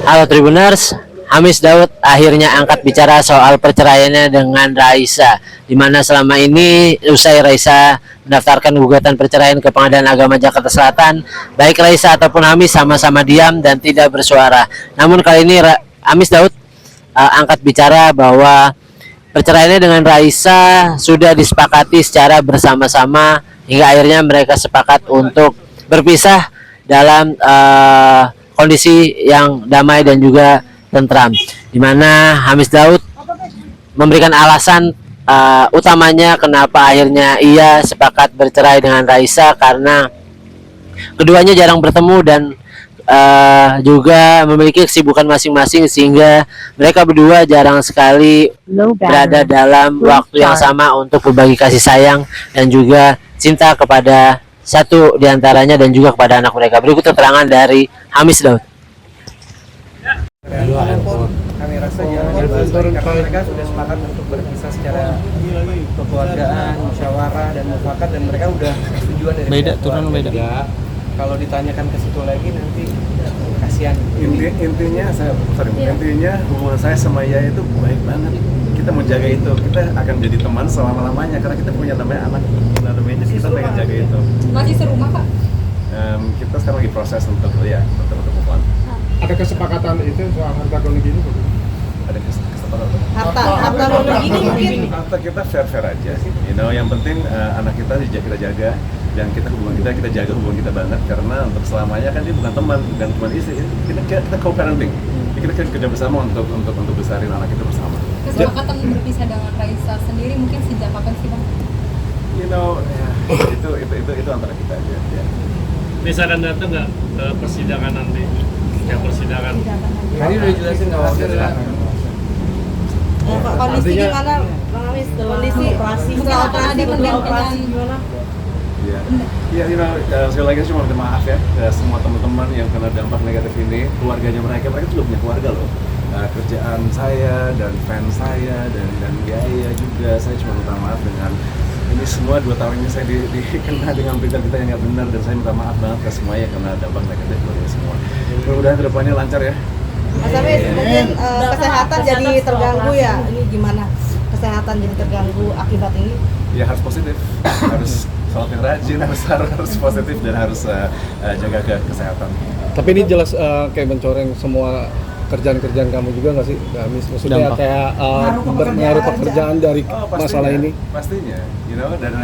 Halo Tribuners, Hamis Daud akhirnya angkat bicara soal perceraiannya dengan Raisa, di mana selama ini usai Raisa mendaftarkan gugatan perceraian ke Pengadilan Agama Jakarta Selatan, baik Raisa ataupun Hamis sama-sama diam dan tidak bersuara. Namun kali ini Hamis Daud angkat bicara bahwa perceraiannya dengan Raisa sudah disepakati secara bersama-sama hingga akhirnya mereka sepakat untuk berpisah dalam kondisi yang damai dan juga tentram, di mana Hamis Daud memberikan alasan utamanya kenapa akhirnya ia sepakat bercerai dengan Raisa, karena keduanya jarang bertemu dan juga memiliki kesibukan masing-masing, sehingga mereka berdua jarang sekali berada dalam waktu yang sama untuk berbagi kasih sayang dan juga cinta kepada satu diantaranya dan juga kepada anak mereka. Berikut keterangan dari Hamis Daud. Kami rasa karena mereka sudah sepakat untuk berpisah secara kekeluargaan, musyawarah dan mufakat, dan mereka udah persetujuan dari beda. Kalau ditanyakan ke situ lagi nanti kasihan. Intinya hubungan saya sama Yaya itu baik banget. Kita mau jaga itu, kita akan jadi teman selama-lamanya karena kita punya namanya anak. Namanya kita pengen jaga itu. Masih serumah Kak? Kita sekarang lagi proses untuk move on. Ada kesepakatan itu soal harta gono gini? Ada kesempatan Harta gono gini mungkin? Harta kita fair aja, yang penting anak kita jaga dan kita jaga hubungan kita banget, karena untuk selamanya kan dia bukan teman, bukan cuma istri, kita co-parenting, kita kerja bersama untuk besarin anak kita bersama. Kesepakatan berpisah dengan Raisa sendiri mungkin sejak kapan sih Bang? Itu antara kita aja. Ya. Bisa akan datang nggak ke persidangan nanti? Yang persidangan. Tadi udah jelasin nggak waktu itu. Kondisi gimana Bang Hamis? Kondisi setelah operasi gimana? Sekali lagi cuma minta maaf ya ke semua teman-teman yang kena dampak negatif ini, keluarganya mereka juga punya keluarga loh. Kerjaan saya dan fans saya dan Yaya juga, saya cuma minta maaf dengan ini semua 2 tahun ini saya dikena dengan berita-berita yang nggak benar, dan saya minta maaf banget ke semuanya yang kena dampak negatif dari semua. Mudah-mudahan kedepannya lancar ya. Mas Hamis, mungkin kesehatan jadi terganggu ya? Ini gimana? Kesehatan jadi terganggu akibat ini? Ya harus positif, harus sholat yang rajin, harus positif dan harus jaga kesehatan. Tapi ini jelas kayak mencoreng semua kerjaan kamu juga nggak sih, Hamis? Maksudnya kayak berpengaruh pekerjaan dari masalah ini? Pastinya, dan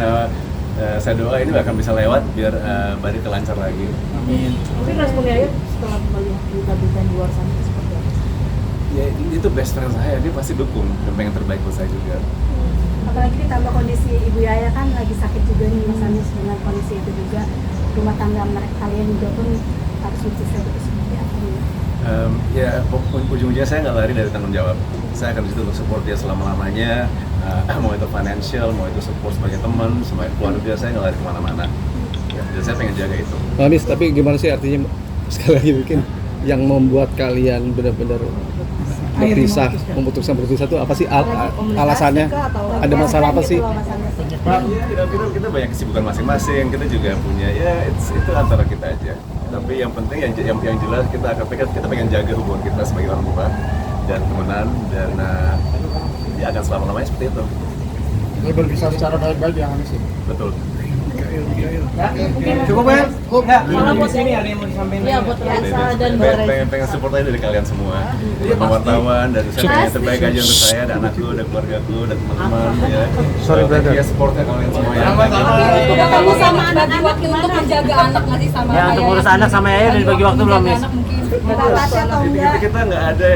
saya doa ini akan bisa lewat biar balik lancar lagi. Amin. Mungkin responnya ya setelah melihat berita-berita di luar sana itu seperti apa? Ya itu best friend saya, dia pasti dukung dan pengen terbaik buat saya juga. Apalagi ditambah kondisi Ibu Yaya kan lagi sakit juga nih Mas Hamis, dengan kondisi itu juga rumah tangga mereka kalian juga pun harus berpisah itu seperti apa ya? Ujung-ujungnya saya nggak lari dari tanggung jawab. Saya akan disitu untuk support dia selama-lamanya, mau itu financial, mau itu support sebagai teman, sebagai keluarga, saya nggak lari kemana-mana. Dan saya pengen jaga itu. Hamis, tapi gimana sih artinya, sekali lagi mungkin yang membuat kalian benar-benar memutuskan berpisah itu apa sih alasannya? Ada masalah apa sih? Kita banyak kesibukan masing-masing, kita juga punya itu antara kita aja. Tapi yang penting yang jelas kita pengen jaga hubungan kita sebagai orang tua dan temenan, dan dia akan selama-lamanya seperti itu. Ini berpisah secara baik-baik ya Hamis? Betul. Cukup ya? Kalau buat ini ada yang mau disampaikan? Iya, buat Raisa dan buat Raisa. Pengen support aja dari kalian semua, buat wartawan, dan saya pengen yang terbaik aja untuk saya dan anakku dan keluargaku dan teman-teman ya. Sorry brother. Ya supportnya kalian semua ya. Udah kamu sama anak waktu untuk menjaga anak nggak sih sama Ya, untuk urus anak sama Yaya udah dibagi waktu belum, Miss? Kita nggak ada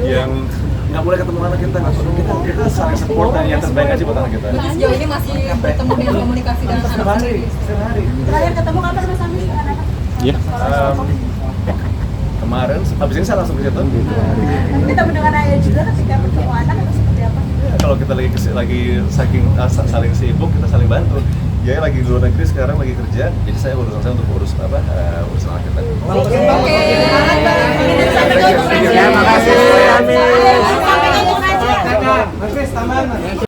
yang nggak boleh ketemu anak kita, kita saling support dan yang terbaik aja buat anak kita. Berarti sejauh ini masih bertemu dan komunikasi dengan anak Setiap hari. Terakhir ketemu kapan Mas Hamis dengan anak? Iya. Kemarin, habis ini saya langsung ke situ. Nanti ketemu dengan ayah juga ketika bertemu anak atau seperti apa? Ya, kalau kita lagi saling sibuk, kita saling bantu. Dia lagi di luar negeri sekarang, lagi kerja, jadi saya urusan saya untuk urus urusan anak kita. Oke. Ya, makasih Hamis. Mas, tambahan Mas.